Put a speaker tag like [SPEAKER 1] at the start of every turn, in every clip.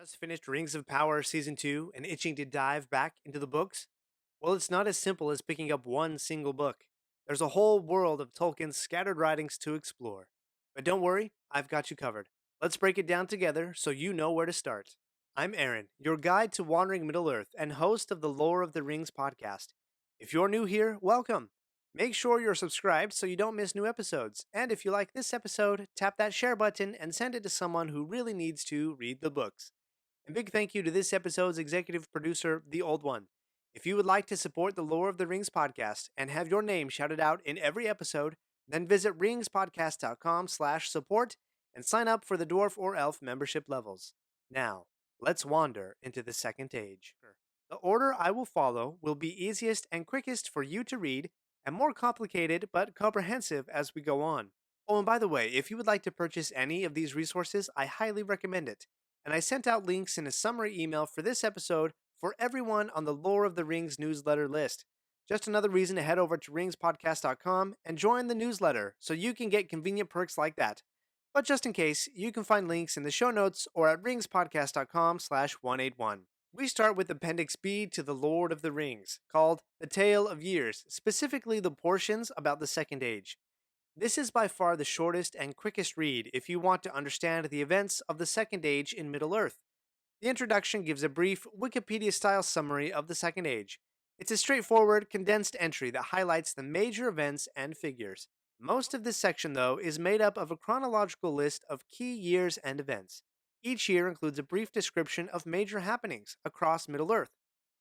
[SPEAKER 1] Just finished Rings of Power Season 2 and itching to dive back into the books? Well, it's not as simple as picking up one single book. There's a whole world of Tolkien's scattered writings to explore. But don't worry, I've got you covered. Let's break it down together so you know where to start. I'm Aaron, your guide to Wandering Middle-earth and host of the Lore of the Rings podcast. If you're new here, welcome. Make sure you're subscribed so you don't miss new episodes. And if you like this episode, tap that share button and send it to someone who really needs to read the books. And big thank you to this episode's executive producer, The Old One. If you would like to support the Lore of the Rings podcast and have your name shouted out in every episode, then visit ringspodcast.com/support and sign up for the dwarf or elf membership levels. Now, let's wander into the second age. The order I will follow will be easiest and quickest for you to read, and more complicated but comprehensive as we go on. Oh, and by the way, if you would like to purchase any of these resources, I highly recommend it. And I sent out links in a summary email for this episode for everyone on the Lore of the Rings newsletter list. Just another reason to head over to ringspodcast.com and join the newsletter so you can get convenient perks like that. But just in case, you can find links in the show notes or at ringspodcast.com/181. We start with Appendix B to the Lord of the Rings, called The Tale of Years, specifically the portions about the Second Age. This is by far the shortest and quickest read if you want to understand the events of the Second Age in Middle-earth. The introduction gives a brief Wikipedia-style summary of the Second Age. It's a straightforward, condensed entry that highlights the major events and figures. Most of this section, though, is made up of a chronological list of key years and events. Each year includes a brief description of major happenings across Middle-earth.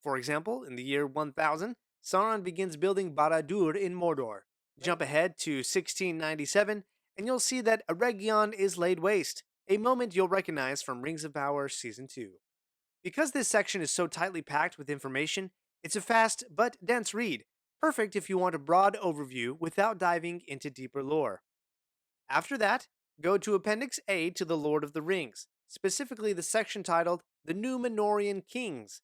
[SPEAKER 1] For example, in the year 1000, Sauron begins building Barad-dûr in Mordor. Jump ahead to 1697, and you'll see that Eregion is laid waste, a moment you'll recognize from Rings of Power Season 2. Because this section is so tightly packed with information, it's a fast but dense read, perfect if you want a broad overview without diving into deeper lore. After that, go to Appendix A to the Lord of the Rings, specifically the section titled The Numenorean Kings.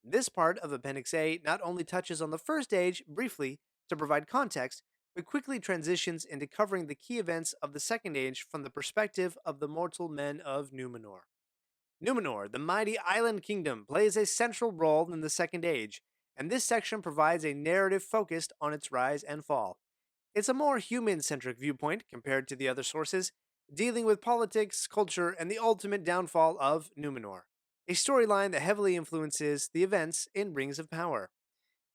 [SPEAKER 1] This part of Appendix A not only touches on the First Age briefly to provide context, but quickly transitions into covering the key events of the Second Age from the perspective of the mortal men of Numenor. Numenor, the mighty island kingdom, plays a central role in the Second Age, and this section provides a narrative focused on its rise and fall. It's a more human-centric viewpoint compared to the other sources, dealing with politics, culture, and the ultimate downfall of Numenor, a storyline that heavily influences the events in Rings of Power.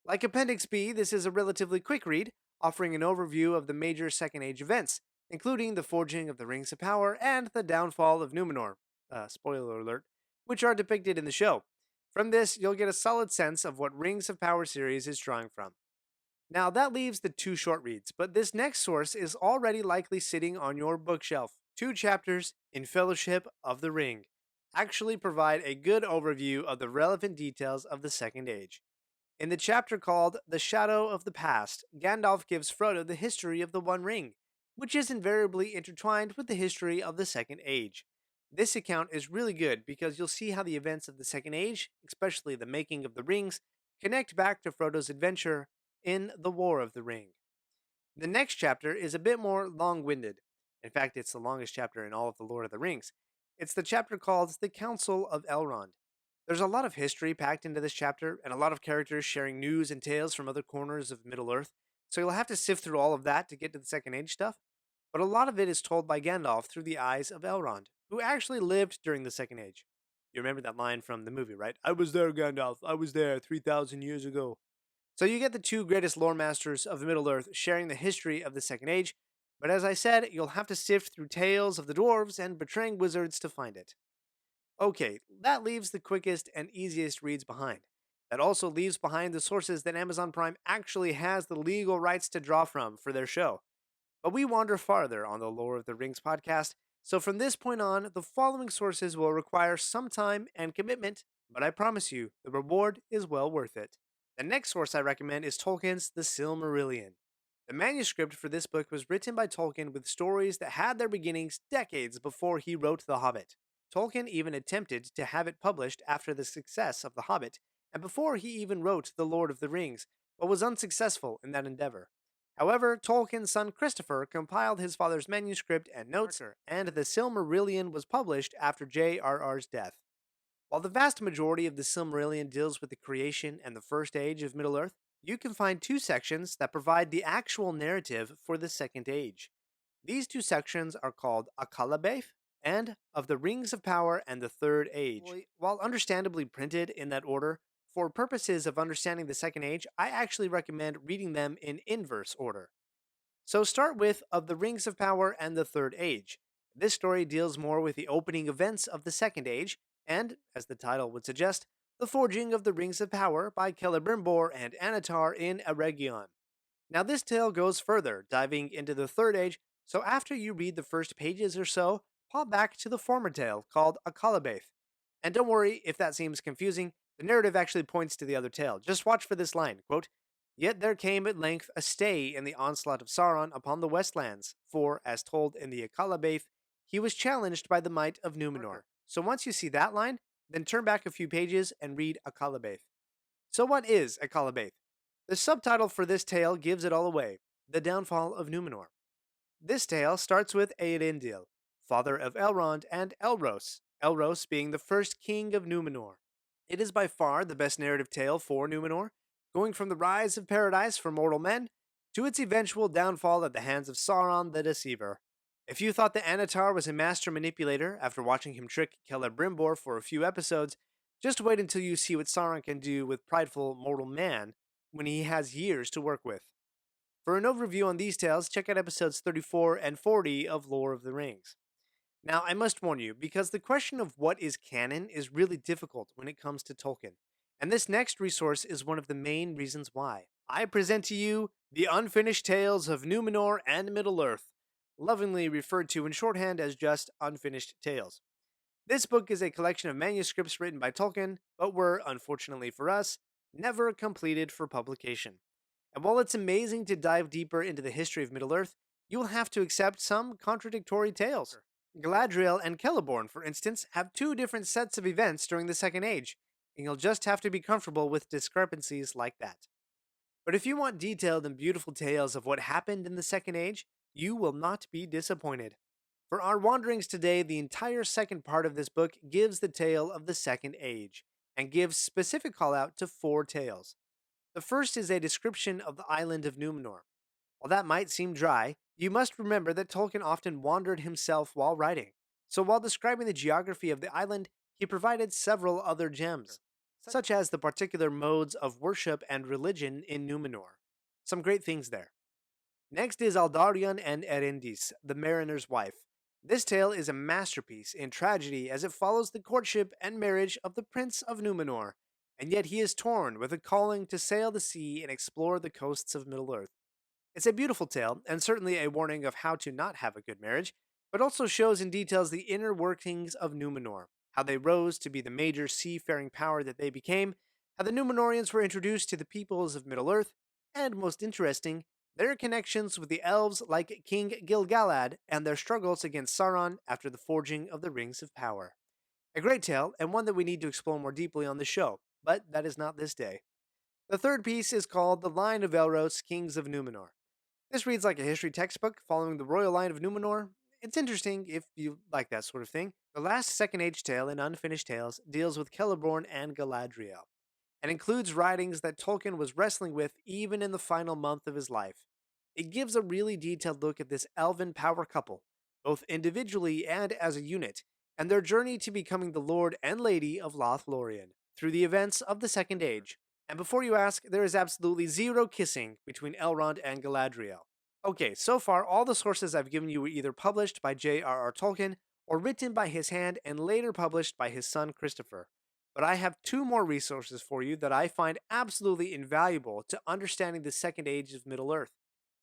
[SPEAKER 1] Like Appendix B, this is a relatively quick read, offering an overview of the major Second Age events, including the forging of the Rings of Power and the downfall of Numenor, spoiler alert, which are depicted in the show. From this, you'll get a solid sense of what Rings of Power series is drawing from. Now, that leaves the two short reads, but this next source is already likely sitting on your bookshelf. Two chapters in Fellowship of the Ring actually provide a good overview of the relevant details of the Second Age. In the chapter called The Shadow of the Past, Gandalf gives Frodo the history of the One Ring, which is invariably intertwined with the history of the Second Age. This account is really good because you'll see how the events of the Second Age, especially the making of the rings, connect back to Frodo's adventure in the War of the Ring. The next chapter is a bit more long winded. In fact, it's the longest chapter in all of the Lord of the Rings. It's the chapter called The Council of Elrond. There's a lot of history packed into this chapter, and a lot of characters sharing news and tales from other corners of Middle Earth, so you'll have to sift through all of that to get to the Second Age stuff. But a lot of it is told by Gandalf through the eyes of Elrond, who actually lived during the Second Age. You remember that line from the movie, right? I was there, Gandalf. I was there 3,000 years ago. So you get the two greatest lore masters of Middle-earth sharing the history of the Second Age, but as I said, you'll have to sift through tales of the dwarves and betraying wizards to find it. Okay, that leaves the quickest and easiest reads behind. That also leaves behind the sources that Amazon Prime actually has the legal rights to draw from for their show. But we wander farther on the Lore of the Rings podcast, so from this point on, the following sources will require some time and commitment, but I promise you, the reward is well worth it. The next source I recommend is Tolkien's The Silmarillion. The manuscript for this book was written by Tolkien with stories that had their beginnings decades before he wrote The Hobbit. Tolkien even attempted to have it published after the success of The Hobbit, and before he even wrote The Lord of the Rings, but was unsuccessful in that endeavor. However, Tolkien's son Christopher compiled his father's manuscript and notes, and The Silmarillion was published after J.R.R.'s death. While the vast majority of the Silmarillion deals with the creation and the first age of Middle Earth, you can find two sections that provide the actual narrative for the second age. These two sections are called Akalabath and of the Rings of Power and the Third Age. While understandably printed in that order, for purposes of understanding the Second Age, I actually recommend reading them in inverse order. So start with Of the Rings of Power and the Third Age. This story deals more with the opening events of the Second Age, and, as the title would suggest, the forging of the Rings of Power by Celebrimbor and Anatar in Eregion. Now, this tale goes further, diving into the Third Age, so after you read the first pages or so, pop back to the former tale called Akalabath. And don't worry if that seems confusing, the narrative actually points to the other tale. Just watch for this line, quote, "Yet there came at length a stay in the onslaught of Sauron upon the Westlands, for, as told in the Akalabath, he was challenged by the might of Numenor." So once you see that line, then turn back a few pages and read Akalabath. So what is Akalabath? The subtitle for this tale gives it all away: The Downfall of Numenor. This tale starts with Eärendil, father of Elrond and Elros, Elros being the first king of Numenor. It is by far the best narrative tale for Numenor, going from the rise of paradise for mortal men to its eventual downfall at the hands of Sauron the Deceiver. If you thought that Anatar was a master manipulator after watching him trick Celebrimbor for a few episodes, just wait until you see what Sauron can do with prideful mortal man when he has years to work with. For an overview on these tales, check out episodes 34 and 40 of Lore of the Rings. Now, I must warn you, because the question of what is canon is really difficult when it comes to Tolkien, and this next resource is one of the main reasons why. I present to you The Unfinished Tales of Numenor and Middle-earth, lovingly referred to in shorthand as just Unfinished Tales. This book is a collection of manuscripts written by Tolkien, but were, unfortunately for us, never completed for publication. And while it's amazing to dive deeper into the history of Middle-earth, you will have to accept some contradictory tales. Galadriel and Celeborn, for instance, have two different sets of events during the Second Age, and you'll just have to be comfortable with discrepancies like that. But if you want detailed and beautiful tales of what happened in the Second Age, you will not be disappointed. For our wanderings today, the entire second part of this book gives the tale of the Second Age, and gives specific call out to four tales. The first is a description of the island of Numenor. While that might seem dry, you must remember that Tolkien often wandered himself while writing. So while describing the geography of the island, he provided several other gems, such as the particular modes of worship and religion in Numenor. Some great things there. Next is Aldarion and Erendis, the mariner's wife. This tale is a masterpiece in tragedy as it follows the courtship and marriage of the Prince of Numenor, and yet he is torn with a calling to sail the sea and explore the coasts of Middle-earth. It's a beautiful tale, and certainly a warning of how to not have a good marriage, but also shows in details the inner workings of Numenor, how they rose to be the major seafaring power that they became, how the Numenorians were introduced to the peoples of Middle-earth, and most interesting, their connections with the elves like King Gil-galad and their struggles against Sauron after the forging of the Rings of Power. A great tale, and one that we need to explore more deeply on the show, but that is not this day. The third piece is called The Line of Elros, Kings of Numenor. This reads like a history textbook following the royal line of Numenor. It's interesting if you like that sort of thing. The last Second Age tale in Unfinished Tales deals with Celeborn and Galadriel, and includes writings that Tolkien was wrestling with even in the final month of his life. It gives a really detailed look at this elven power couple, both individually and as a unit, and their journey to becoming the Lord and Lady of Lothlorien through the events of the Second Age. And before you ask, there is absolutely zero kissing between Elrond and Galadriel. Okay, so far all the sources I've given you were either published by J.R.R. Tolkien or written by his hand and later published by his son Christopher. But I have two more resources for you that I find absolutely invaluable to understanding the Second Age of Middle-earth.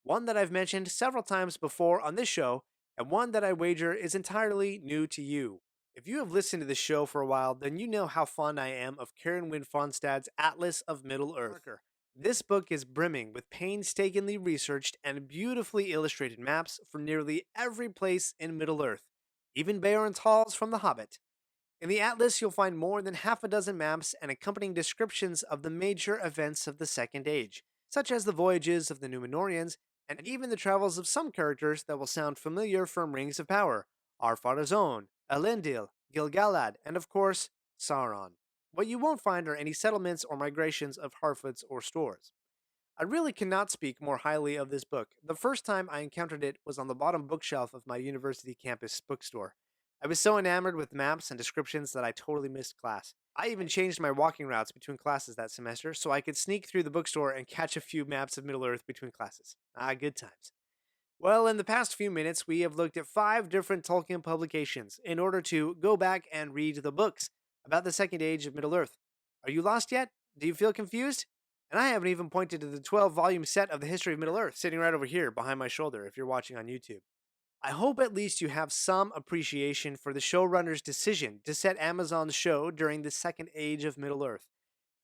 [SPEAKER 1] One that I've mentioned several times before on this show, and one that I wager is entirely new to you. If you have listened to this show for a while, then you know how fond I am of Karen Wynne Fonstad's Atlas of Middle-earth. This book is brimming with painstakingly researched and beautifully illustrated maps for nearly every place in Middle-earth, even Beorn's halls from The Hobbit. In the Atlas, you'll find more than half a dozen maps and accompanying descriptions of the major events of the Second Age, such as the voyages of the Numenorians, and even the travels of some characters that will sound familiar from Rings of Power: Arfarazon, Elendil, Gil-galad, and of course, Sauron. What you won't find are any settlements or migrations of Harfoots or stores. I really cannot speak more highly of this book. The first time I encountered it was on the bottom bookshelf of my university campus bookstore. I was so enamored with maps and descriptions that I totally missed class. I even changed my walking routes between classes that semester so I could sneak through the bookstore and catch a few maps of Middle Earth between classes. Ah, good times. Well, in the past few minutes, we have looked at 5 different Tolkien publications in order to go back and read the books about the Second Age of Middle Earth. Are you lost yet? Do you feel confused? And I haven't even pointed to the 12-volume set of the History of Middle Earth sitting right over here behind my shoulder if you're watching on YouTube. I hope at least you have some appreciation for the showrunner's decision to set Amazon's show during the Second Age of Middle Earth.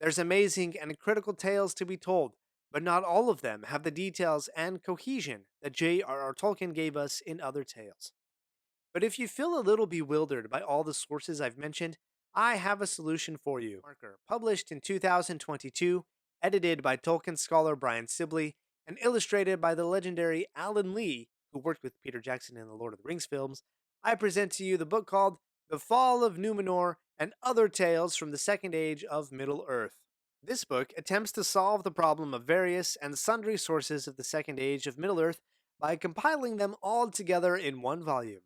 [SPEAKER 1] There's amazing and critical tales to be told, but not all of them have the details and cohesion that J.R.R. Tolkien gave us in other tales. But if you feel a little bewildered by all the sources I've mentioned, I have a solution for you. Marker, published in 2022, edited by Tolkien scholar Brian Sibley, and illustrated by the legendary Alan Lee, who worked with Peter Jackson in the Lord of the Rings films, I present to you the book called The Fall of Numenor and Other Tales from the Second Age of Middle Earth. This book attempts to solve the problem of various and sundry sources of the Second Age of Middle Earth by compiling them all together in one volume.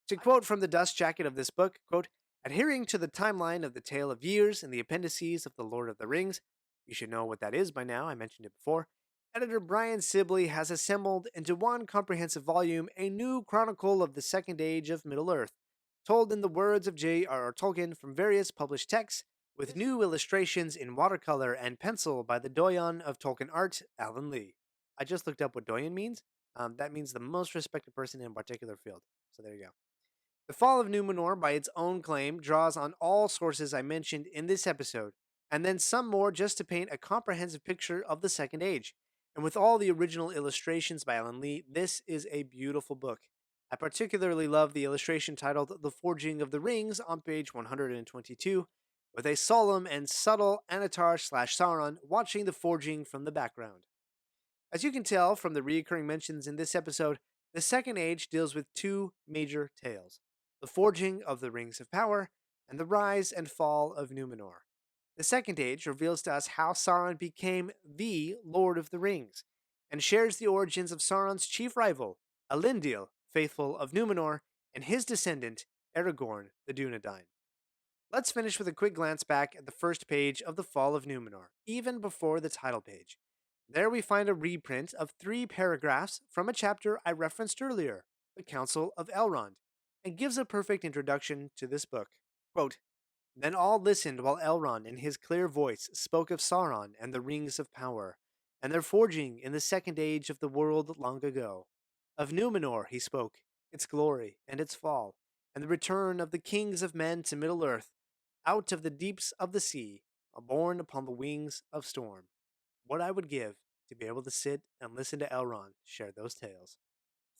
[SPEAKER 1] To quote from the dust jacket of this book, quote, adhering to the timeline of the Tale of Years and the appendices of the Lord of the Rings, you should know what that is by now, I mentioned it before, editor Brian Sibley has assembled into one comprehensive volume a new chronicle of the Second Age of Middle Earth, told in the words of J.R.R. Tolkien from various published texts, with new illustrations in watercolor and pencil by the doyen of Tolkien art, Alan Lee. I just looked up what doyen means. That means the most respected person in a particular field. So there you go. The Fall of Numenor, by its own claim, draws on all sources I mentioned in this episode, and then some more just to paint a comprehensive picture of the Second Age. And with all the original illustrations by Alan Lee, this is a beautiful book. I particularly love the illustration titled The Forging of the Rings on page 122, with a solemn and subtle Anatar/Sauron watching the forging from the background. As you can tell from the recurring mentions in this episode, the Second Age deals with 2 major tales: the forging of the Rings of Power and the rise and fall of Numenor. The Second Age reveals to us how Sauron became the Lord of the Rings, and shares the origins of Sauron's chief rival, Elendil, faithful of Numenor, and his descendant, Aragorn the Dunedain. Let's finish with a quick glance back at the first page of The Fall of Numenor, even before the title page. There we find a reprint of 3 paragraphs from a chapter I referenced earlier, The Council of Elrond, and gives a perfect introduction to this book. Quote, then all listened while Elrond in his clear voice spoke of Sauron and the Rings of Power, and their forging in the Second Age of the world long ago. Of Numenor he spoke, its glory and its fall, and the return of the kings of men to Middle-earth, out of the deeps of the sea, borne upon the wings of storm. What I would give to be able to sit and listen to Elrond share those tales.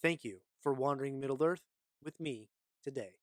[SPEAKER 1] Thank you for wandering Middle-earth with me today.